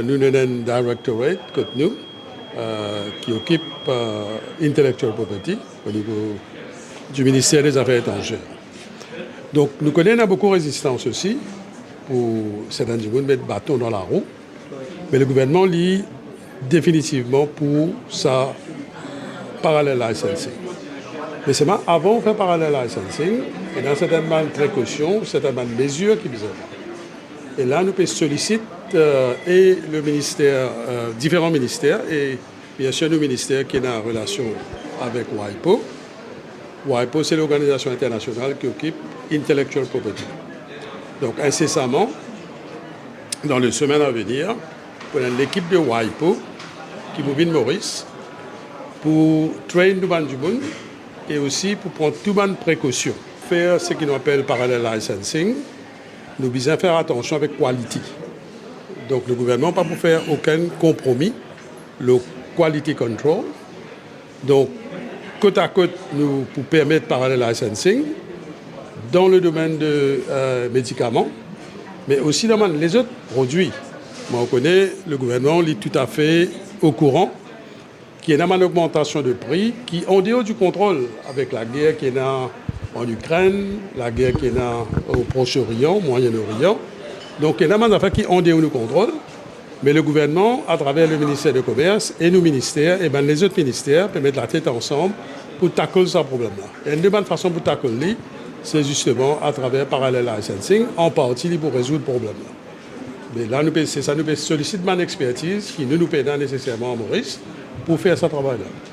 Nous avons un directorate comme nous qui occupe intellectual property au niveau du ministère des Affaires étrangères. Donc nous connaissons beaucoup de résistance aussi pour certains gens mettre bâton dans la roue, mais le gouvernement lit définitivement pour sa parallèle licensing. Mais c'est avant de faire parallèle licensing, il y a certaines précautions, certaines mesures qui besoin. Et là, nous sollicitons et le ministère, différents ministères, et bien sûr le ministère qui est en relation avec WIPO. WIPO, c'est l'organisation internationale qui occupe Intellectual Property. Donc incessamment, dans les semaines à venir, on a l'équipe de WIPO qui mobile Maurice pour train du monde et aussi pour prendre toutes les précautions. Faire ce qu'on appelle parallel licensing, nous devons faire attention avec quality. Donc le gouvernement pas pour faire aucun compromis, le quality control. Donc côte à côte, nous pour permettre parallel licensing dans le domaine de médicaments, mais aussi dans les autres produits. Moi, on connaît, le gouvernement est tout à fait au courant qu'il y a une augmentation de prix qui, en dehors du contrôle, avec la guerre qui est en Ukraine, la guerre qui est au Proche-Orient, Moyen-Orient. Donc, il y a une affaire qui est en dehors du contrôle, mais le gouvernement, à travers le ministère du Commerce et nos ministères, et les autres ministères, peuvent mettre la tête ensemble pour tacler ce problème-là. Et une bonne façon pour tacler, c'est justement à travers parallèle licensing, en partie pour résoudre le problème-là. Mais là, c'est ça, nous sollicitons une expertise qui nous paie nécessairement à Maurice pour faire ce travail-là.